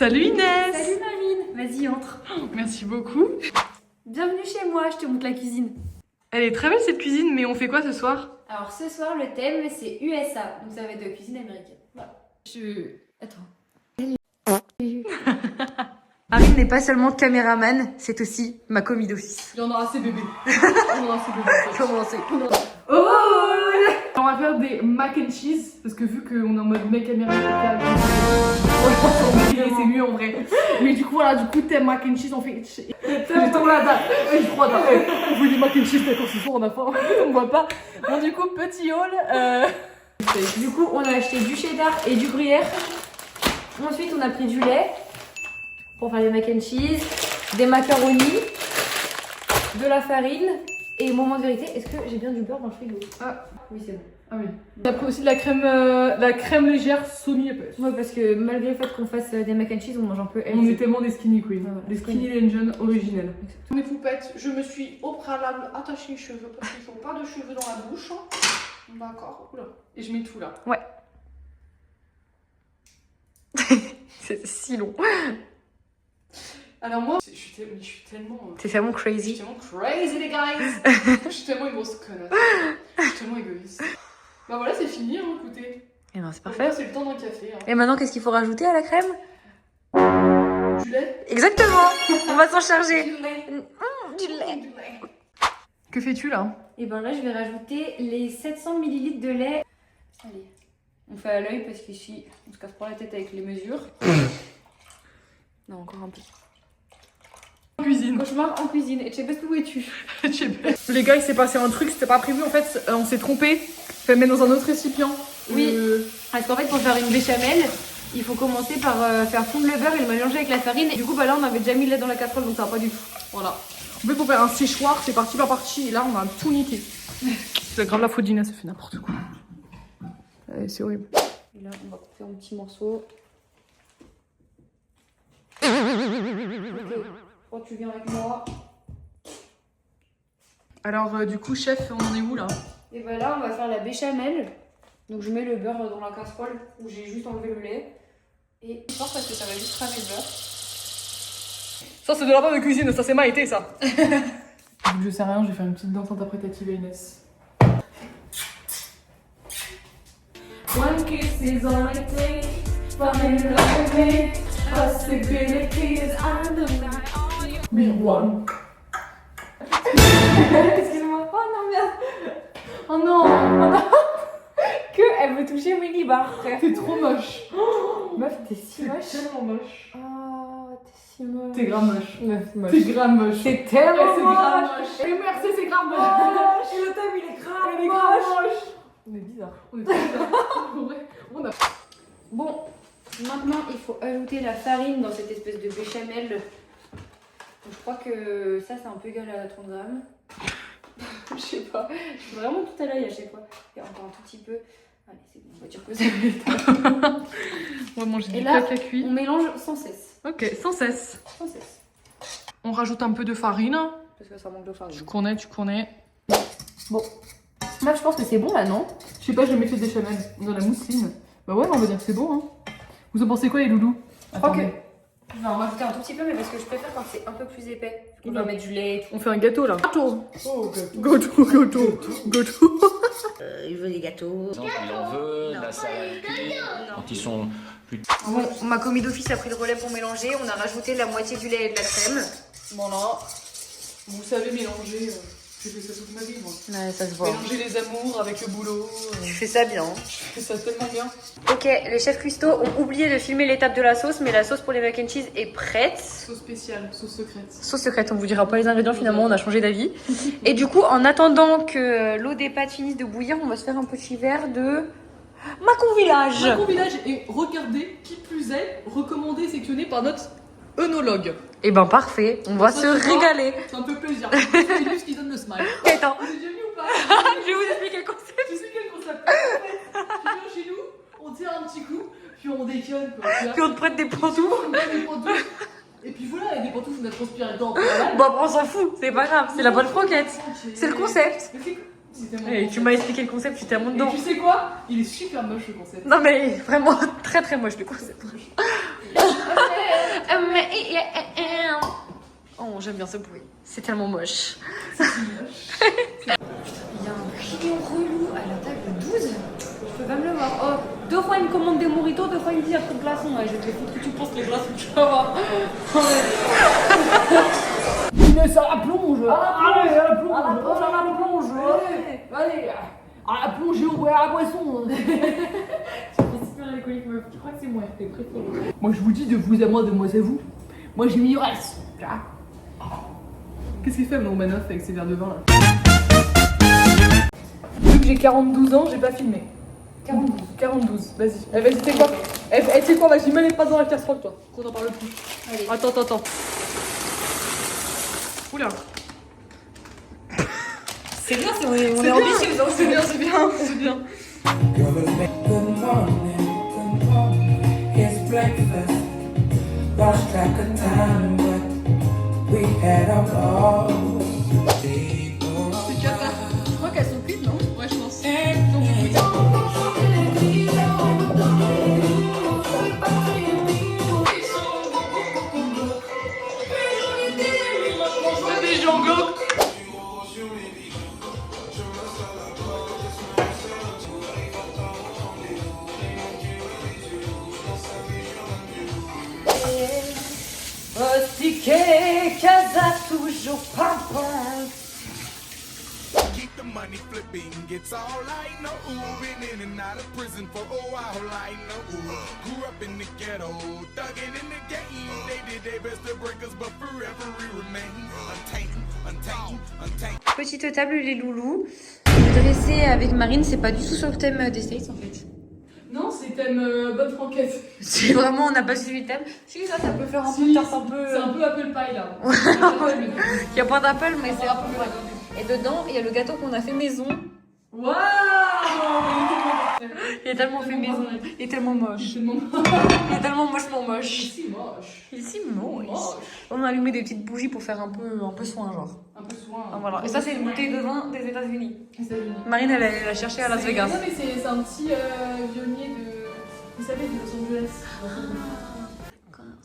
Salut Inès! Salut Marine, vas-y entre. Merci beaucoup. Bienvenue chez moi, je te montre la cuisine. Elle est très belle cette cuisine, mais on fait quoi ce soir? Alors ce soir le thème c'est USA, donc ça va être de cuisine américaine. Voilà. Attends. Marine n'est pas seulement caméraman, c'est aussi ma commis d'office. Il y en a assez bébé. Comment c'est? Oh! On va faire des mac and cheese, parce que vu qu'on est en mode mec américain, c'est mieux en vrai. Mais du coup, voilà, thème mac and cheese, on fait. T'aimes la date. Je crois, on veut des mac and cheese, d'accord, ce soir on a faim, on voit pas. Bon, du coup, petit haul. Du coup, on a acheté du cheddar et du gruyère. Ensuite, on a pris du lait pour faire les mac and cheese, des macaronis, de la farine et moment de vérité, est-ce que j'ai bien du beurre dans le frigo? Ah, oui, c'est bon. ah oui. On a pris aussi de la crème légère semi épaisse. Ouais, parce que malgré le fait qu'on fasse des mac and cheese, on mange un peu healthy. On est tellement des skinny queens, Ah ouais, des skinny legends originelles. Mes poupettes, je me suis au préalable attaché les cheveux parce qu'ils n'ont pas de cheveux dans la bouche. D'accord. Oula. Et je mets tout là. Ouais. C'est si long. Alors moi, je suis tellement... C'est tellement Je suis crazy. tellement crazy les guys. Je suis tellement une grosse connasse. Je suis tellement égoïste. Bah voilà, c'est fini, hein, écoutez. Et ben c'est Donc parfait. là, c'est le temps d'un café. Hein. Et maintenant, qu'est-ce qu'il faut rajouter à la crème? Du lait. Exactement. On va s'en charger. Du lait. Du lait. Du lait. Que fais-tu là? Et ben là, je vais rajouter les 700 ml de lait. Allez, on fait à l'œil parce qu'ici, on se casse pas la tête avec les mesures. Non, encore un peu. Cuisine. Cauchemar en cuisine. Et tu sais pas où es-tu? Les gars, il s'est passé un truc, c'était pas prévu en fait, on s'est trompé. Fait mettre dans un autre récipient. Oui. Parce qu'en fait, pour faire une béchamel, il faut commencer par faire fondre le beurre et le mélanger avec la farine. Et du coup, bah là, on avait déjà mis le lait dans la casserole, donc ça va pas du tout. Voilà. En fait, pour faire un séchoir, c'est parti par partie, et là, on a tout niqué. C'est grave la faute d'Inès, ça fait n'importe quoi. C'est horrible. Et là, on va couper en petits morceaux. Quand tu viens avec moi. Alors, du coup, chef, on en est où là? Et bah là, on va faire la béchamel. Donc je mets le beurre dans la casserole où j'ai juste enlevé le lait. Et fort parce que ça va juste cramer le beurre. Ça, c'est de la part de cuisine, ça c'est Maïté, ça. Je sais rien, je vais faire une petite danse interprétative à Inès. One kiss is all I take. Fall in love with me. Possibilities are the be one. Excuse-moi. Oh non, merde. Oh non. Oh non. Que elle veut toucher Winnie Bar, frère. T'es trop moche. Meuf, t'es si moche. T'es tellement moche. Oh, t'es si moche. T'es grave moche. Meuf, moche. T'es grave moche. T'es tellement C'est grave moche. moche. Et merci, c'est grave moche. Moche. Et le thème, il est grave Elle est grave moche. On est bizarre. On est trop bizarre. En vrai, on a... Bon, maintenant il faut ajouter la farine dans cette espèce de béchamel. Donc, je crois que ça c'est un peu égal à 30 grammes. Je sais pas. Je fais vraiment tout à l'œil à chaque fois. Et encore un tout petit peu. Allez, c'est bon, on va dire que ça va être. On va manger Et du là, caca cuit. on mélange sans cesse. Ok, sans cesse. Sans cesse. On rajoute un peu de farine. Parce que ça manque de farine. Tu connais, tu connais. Bon. Là, je pense que c'est bon là, non? Je sais pas, je vais mettre les béchamel dans la mousseline. Bah ouais, on va dire que c'est bon, hein. Vous en pensez quoi, les loulous? Je crois que. Non, on va rajouter un tout petit peu, mais parce que je préfère quand c'est un peu plus épais. On va mettre du lait et tout. On fait un gâteau, là. Gâteau. Oh, Gâteau. Il veut des gâteaux. Par exemple, il en veut, la salade cuite, quand ils sont plus... Bon, ma commis d'office a pris le relais pour mélanger. On a rajouté la moitié du lait et de la crème. Voilà. Vous savez mélanger. J'ai fait ça toute ma vie, moi. Ouais, ça se voit. Mélanger les amours avec le boulot. Tu fais ça bien. Je fais ça tellement bien. Ok, les chefs cuistots ont oublié de filmer l'étape de la sauce, mais la sauce pour les mac and cheese est prête. Sauce spéciale, sauce secrète. Sauce secrète, on vous dira pas les ingrédients, finalement on a changé d'avis. Et du coup, en attendant que l'eau des pâtes finisse de bouillir, on va se faire un petit verre de Macon Village. Macon Village est, regardez, qui plus est, recommandé et sélectionné par notre œnologue. Et ben parfait, on va Ça, se tu vois, régaler. Ça me fait plaisir. C'est lui ce qui donne le smile. Attends, Vous êtes déjà venu ou pas? je vais vous expliquer le concept. Tu sais quel concept? En fait, tu viens chez nous, on tire un petit coup, puis on déconne, quoi. Tu vois. Puis on te prête des pantoufles. On met des pantoufles. Et puis voilà, il y a des pantoufles, on a transpiré dedans. Voilà. Bon, on s'en fout, c'est pas grave, c'est la bonne croquette. C'est le concept. Mais c'est tellement Et bon. tu m'as expliqué le concept, tu t'es à mon Et dedans. tu sais quoi? Il est super moche le concept. Non mais vraiment très très moche le concept. Oh, j'aime bien ce bruit. C'est tellement moche. Il y a un client relou à la table 12. Je peux pas me le voir. Oh, 2 fois il me commande des moritos, 2 fois il me dit après glaçons. Ouais, je vais te les foutre que tu penses les glaçons, tu vas voir. Inès à la plonge. Allez, à la plonge. À la plonge. Allez. À la plonge et à la boisson. Je suis super alcoolique, meuf. Je crois que c'est moi qui préférée. Moi je vous dis de vous à moi, de moi à vous. Moi j'ai mis reste. Qu'est-ce qu'il fait mon Manoff avec ses verres de vin là? Vu que j'ai 42 ans, j'ai pas filmé. 42, vas-y. Vas-y, t'es quoi? T'es quoi? Vas-y, mets les pas dans la casserole toi. Qu'on en parle plus. Allez. Attends. Oula. C'est bien, on est ambitieux. C'est bien. Good morning, it's breakfast. Lost track of time, but we had a ball. C'est cata. Je crois qu'elles sont cuites, non? Ouais, je pense. Des gens glauques. Ticket, casa toujours pimpante. Keep the money flipping, it's all I know. Been in and out of prison for a while, I know. Grew up in the ghetto, thugging in the game. They did their best to break us, but forever we remain untamed. Petite table les loulous. Le dressé avec Marine, c'est pas du tout sur le thème des States en fait. Non, c'est thème bonne franquette. C'est vraiment, on n'a pas suivi le thème. Si, ça peut faire un peu Si, tarte un peu. C'est un peu Apple Pie là. Il y a pas d'Apple, mais c'est un peu vrai. Et dedans, il y a le gâteau qu'on a fait maison. Waouh! Il est tellement fait maison. Il est tellement moche. Il est tellement mochement moche. Si moche. Il est si moche. On a allumé des petites bougies pour faire un peu soin, genre. Un peu soin. Ah, voilà. Et ça, c'est une bouteille de vin des États-Unis. États-Unis. Marine, elle a cherché à Las Vegas. Non, mais c'est un petit vionnier de. Vous savez, de Los Angeles.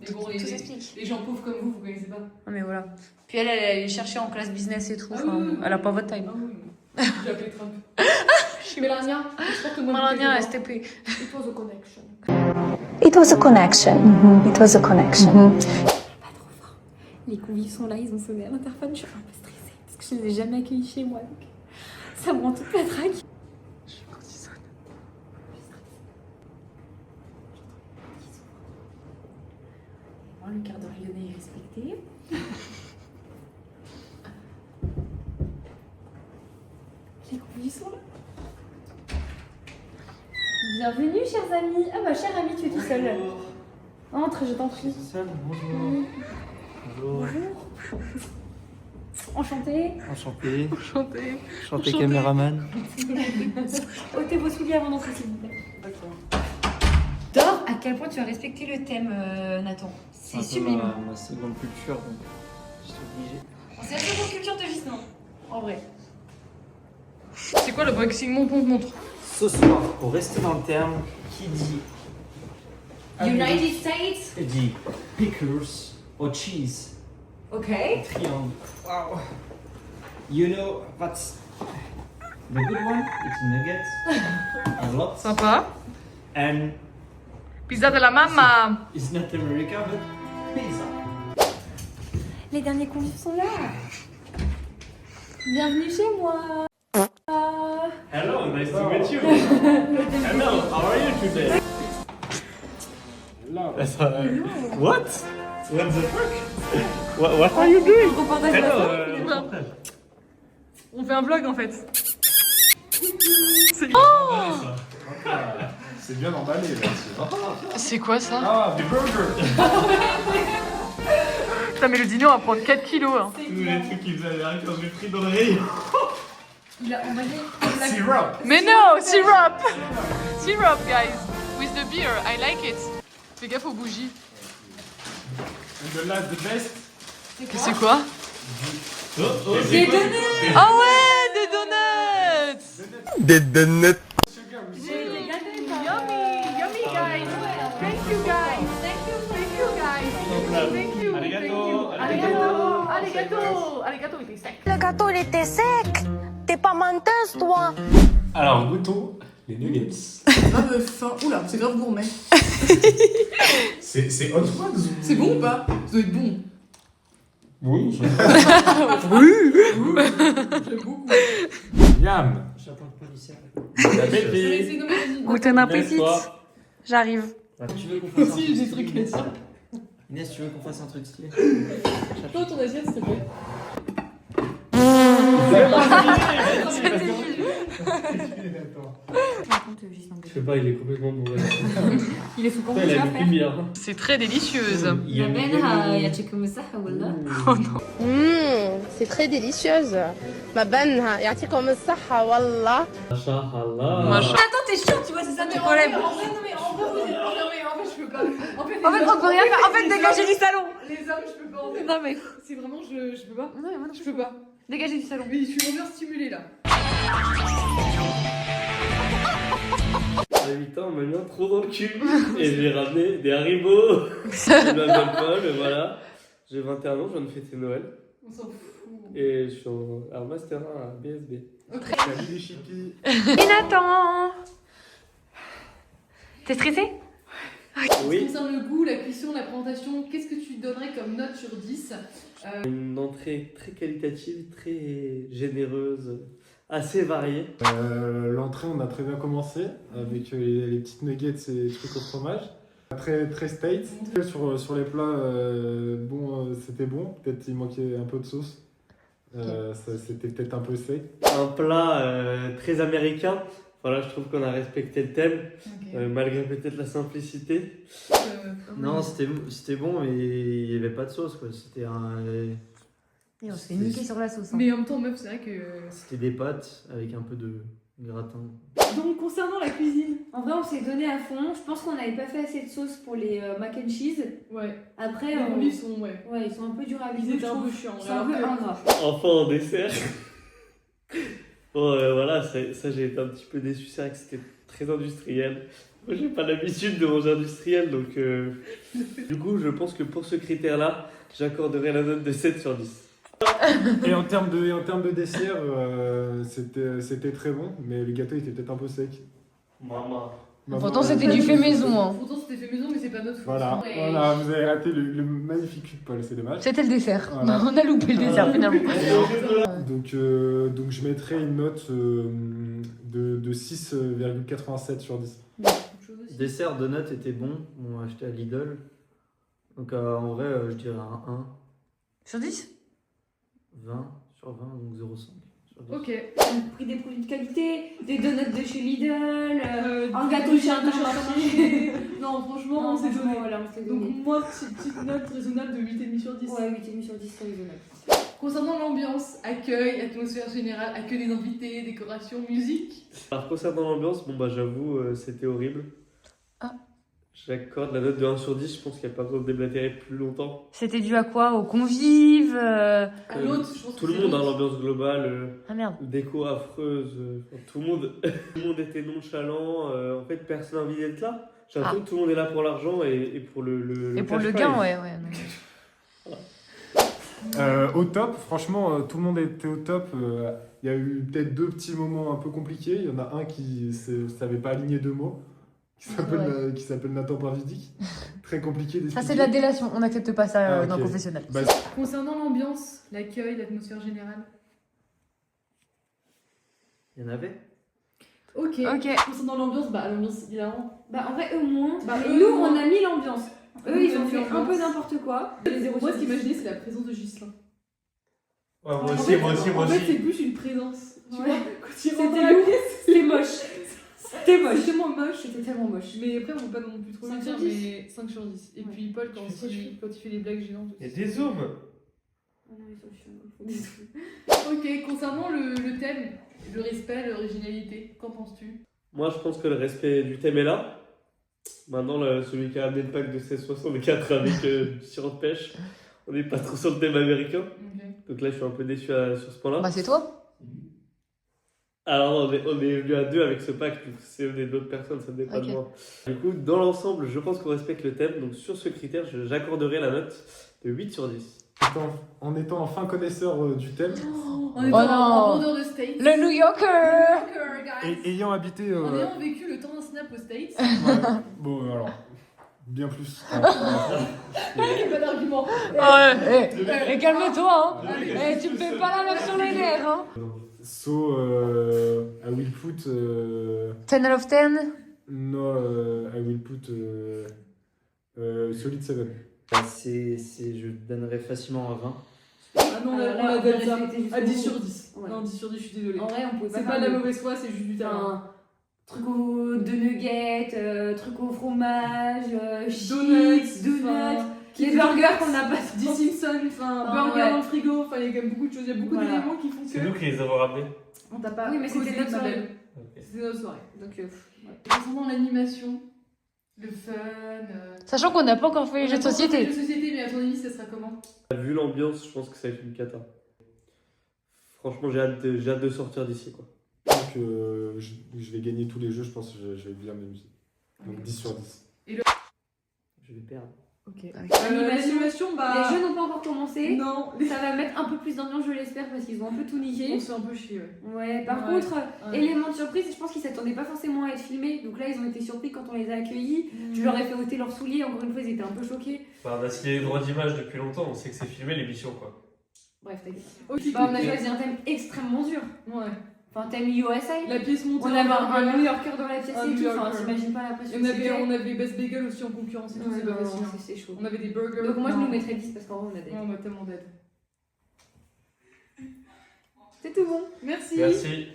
Mais bon, Tout s'explique. les gens pauvres comme vous connaissez pas. Ah, mais voilà. Puis elle est cherchée en classe business et tout. Ah Enfin, oui. elle a pas votre taille. Ah oui. J'ai appelé Trump. Je suis Mélania. Mélania, STP. It was a connection. It was a connection. It was a connection. Pas trop fort. Les convives sont là, ils ont sonné à l'interphone. Je suis un peu stressée parce que je ne les ai jamais accueillis chez moi. Donc ça me rend toute la traque. Je suis quand ils sonnent. Le quart d'heure lyonnais est respecté. Les convives sont là. Bienvenue, chers amis. Ah bah, cher ami, tu es tout seul. Entre, je t'en prie. Bonjour. Bonjour. Enchanté. Enchanté. Enchanté. Caméraman. Ôtez vos souliers avant d'entrer, s'il vous plaît. Dors, à quel point tu as respecté le thème, Nathan. C'est sublime. Ma seconde culture, donc je suis obligé. C'est la seconde culture de Gislin, en vrai. C'est quoi le boxing montre? Ce soir, pour rester dans le terme, qui dit United States. dit pickles or cheese, Ok. triangle. Wow. You know what's the good one? It's nuggets. A lot. Sympa. And Pizza de la mamma. it's not America, but pizza. Les derniers convives sont là. Bienvenue chez moi. Hello, nice to meet you. Hello, how are you today? Hello. What? What the fuck? What are you doing? Reportage Hello. matin. On fait un vlog en fait. C'est bien emballé là. C'est quoi ça? Ah, des burgers. Putain, mais le dîner on va prendre 4 kilos. Hein. Tous les trucs qu'ils avaient rien quand j'ai pris dans le rayon. Il a emballé. Syrup. Mais non, syrup! Syrup, guys. With the beer, I like it. Fais gaffe aux bougies. And the last, the best. C'est quoi? Des donuts. Ah ouais, des donuts! Des donuts. Yummy, yummy guys. Thank you guys. Thank you guys. mais t'es sec. T'es pas menteuse, toi. Alors, goûtons les nuggets. Grave fin. Oula, c'est grave gourmet. C'est Hot Ones. C'est bon ou pas? Ça doit être bon. Oui. J'aime beaucoup. Miam. J'attends le policier. Bon appétit. Guten appétit. Laisse-toi. J'arrive. Tu veux qu'on fasse un Aussi, j'ai des truc trucs à stylé dire. Inès, tu veux qu'on fasse un truc stylé? Toi, ton assiette, s'il te plaît. Je sais pas, il est complètement bourré. Il est sous Putain, il a une lumière. C'est très délicieuse. Il y a C'est très délicieuse. Ma banha, يعطيكم الصحة والله. Machallah. Attends, t'es chiant, tu vois, c'est ça ton problème. En fait, je peux pas. En fait, on peut rien faire. En fait, dégagez du salon. Les hommes, je peux pas. En fait. Non, mais. C'est vraiment, je peux pas. Non, mais moi, Je peux pas. Dégagez du salon. Mais je suis vraiment stimulée là. À 8 ans, on m'a mis un trou dans le cul. Et je lui ai ramené des Haribo. Je m'appelle Paul, et voilà. J'ai 21 ans, je viens de fêter Noël. On s'en fout. Et je suis en Master 1 à BSB. Salut les chippies. Et Nathan. T'es stressé? Oui. Concernant le goût, la cuisson, la présentation, qu'est-ce que tu donnerais comme note sur 10? Une entrée très qualitative, très généreuse, assez variée. L'entrée, on a très bien commencé avec les petites nuggets et les trucs au fromage. Très state. Sur les plats, c'était bon. Peut-être il manquait un peu de sauce. C'était peut-être un peu sec. Un plat très américain. Voilà, je trouve qu'on a respecté le thème, malgré peut-être la simplicité. Non, c'était bon, mais il n'y avait pas de sauce, quoi. C'était Et on se fait niquer sur la sauce. Hein. Mais en même temps, meuf, c'est vrai que. C'était des pâtes avec un peu de gratin. Donc, concernant la cuisine. En vrai, on s'est donné à fond. Je pense qu'on n'avait pas fait assez de sauce pour les mac and cheese. Ouais. Après, Les roulis sont, ouais. ouais, ils sont un peu durs à Ils vider. étaient un peu chiants. C'est un peu ingrat. Enfin, en dessert. Bon, voilà, ça j'ai été un petit peu déçu. C'est vrai que c'était très industriel. Moi, j'ai pas l'habitude de manger industriel, donc du coup, je pense que pour ce critère-là, j'accorderai la note de 7 sur 10. Et en termes de dessert, c'était très bon, mais le gâteau était peut-être un peu sec. Maman. Pourtant, c'était du fait maison. Hein. Pourtant, c'était fait maison, mais c'est pas notre faute. Voilà, Ouais. voilà, vous avez raté le magnifique cul de Paul, c'est dommage. C'était le dessert. Voilà. On a loupé le dessert finalement. Donc je mettrai une note de 6,87 sur 10. Dessert de notes était bon. On a acheté à Lidl. Donc en vrai, je dirais un 1. Sur 10? 20 sur 20, donc 0,5 sur 10. Ok. On a pris des produits de qualité, des donuts de chez Lidl, un gâteau de chez Intermarché. Non, franchement, Non, on s'est franchement, donné. voilà, on s'est Donc, donné. moi, petite note raisonnable de 8,5 sur 10. Ouais, 8,5 sur 10, c'est raisonnable. Concernant l'ambiance, accueil, atmosphère générale, accueil des invités, décoration, musique. Alors, concernant l'ambiance, bon, bah, j'avoue, c'était horrible. Ah. J'accorde la note de 1 sur 10. Je pense qu'il n'y a pas besoin de déblatérer plus longtemps. C'était dû à quoi? Aux convives À l'autre, je pense Tout que le c'est monde, hein, l'autre. l'ambiance globale. Ah merde. Déco affreuse, enfin, tout le monde était nonchalant, en fait personne n'a envie d'être là. J'ai l'impression que tout le monde est là pour l'argent et pour le Et pour cash le prize. gain, ouais. Non. Au top, franchement, tout le monde était au top. Il y a eu peut-être 2 petits moments un peu compliqués. Il y en a un qui ne savait pas aligner 2 mots, qui s'appelle Nathan Parvidic. Très compliqué d'expliquer. Ça, c'est de la délation. On n'accepte pas ça dans le ok. professionnel. Bah, Concernant l'ambiance, l'accueil, l'atmosphère générale. Il y en avait? Ok. Ok. Concernant l'ambiance, bah l'ambiance, évidemment. Bah, en vrai, eux moins. Bah, Mais eux, nous, moins. on a mis l'ambiance. Eux, ils ont fait un l'ambiance. peu n'importe quoi. Moi, ce qui m'imaginait, c'est la présence de Ghislain. Ouais, moi En aussi, fait, moi aussi, moi En fait, aussi. c'est plus une présence. Tu Ouais. vois, quand il rentre C'était dans la lourd, pièce, c'était moche. C'était moche. c'est tellement moche. C'était tellement moche. Mais après, on peut pas non plus trop 5 le sur dire, 10. mais 5 sur 10. Et Ouais. puis Paul, quand il fait des blagues géantes. Il y a des zooms. Ok, concernant le thème, le respect, l'originalité, qu'en penses-tu? Moi je pense que le respect du thème est là. Maintenant, celui qui a amené le pack de 1664 avec du sirop de pêche, on n'est pas trop sur le thème américain. Donc là je suis un peu déçu sur ce point-là. Bah, c'est toi. Alors non, on est venu à 2 avec ce pack, donc c'est d'autres personnes, ça ne dépend pas de Ok. moi. Du coup, dans l'ensemble, je pense qu'on respecte le thème, donc sur ce critère, j'accorderai la note de 8 sur 10. En étant enfin connaisseur du thème, On est en vendeur de States. Le New Yorker. et ayant habité... En ayant vécu le temps d'un snap aux States. ouais, bon, alors, bien plus. Pas d'argument. Calme-toi, hein. Tu me fais pas la même sur les nerfs, hein. So, I will put... 10 out of 10. No, I will put solid 7. Je donnerais facilement un 20. Ah non, on Alors là, a on donné a ça respecté jusqu'au à 10 bout. sur 10. Ouais. Non, 10 sur 10, je suis désolée. En vrai, on pouvait pas C'est faire pas de la mieux. mauvaise foi, c'est juste du talent. Enfin, truc de nuggets, truc au fromage, Donuts, chips, donuts, enfin, les burgers qu'on n'a pas Des Simpsons, enfin, Ah, burger ouais. dans le frigo, enfin, il y a quand même beaucoup de choses, il y a beaucoup Voilà. d'éléments qui font C'est que. nous qui les avons ramenés. On t'a pas. Oui, mais c'était causé, notre ma soirée. belle. Ok. C'était notre soirée. Donc, ouais. Concernant l'animation, le fun. Sachant qu'on n'a pas encore fait les jeux de société. Les jeux de société, mais à ton avis, ça sera comment? Vu l'ambiance, je pense que ça va être une cata. Franchement, j'ai hâte de sortir d'ici, quoi. Donc, je vais gagner tous les jeux, je pense que je vais bien m'amuser. Donc 10 sur 10. Je vais perdre. Ok. L'animation, bah. Les jeux n'ont pas encore commencé. Non. Ça va mettre un peu plus d'ambiance, je l'espère, parce qu'ils ont un peu tout niqué. On se fait un peu chier, ouais. Ouais, par Ouais. contre, élément de surprise, je pense qu'ils s'attendaient pas forcément à être filmés. Donc là, ils ont été surpris quand on les a accueillis. Je leur ai fait ôter leurs souliers. Encore une fois, ils étaient un peu choqués. Enfin, on a signé les droits d'image depuis longtemps, on sait que c'est filmé l'émission, quoi. Bref, t'inquiète. Ok, Bah, on a choisi un thème extrêmement dur. Ouais. Enfin, thème USA. La pièce montée. On avait un New Yorker dans la pièce Un et New tout. Enfin, Yorker. t'imagines pas la pression. On avait Best Bagel aussi en concurrence et tout, c'est pas facile. Hein. C'est chaud. On avait des burgers. Donc moi, je Non. nous mettrais 10 parce qu'en vrai, on a des. Ouais, on a tellement d'aide. C'est tout bon. Merci. Merci.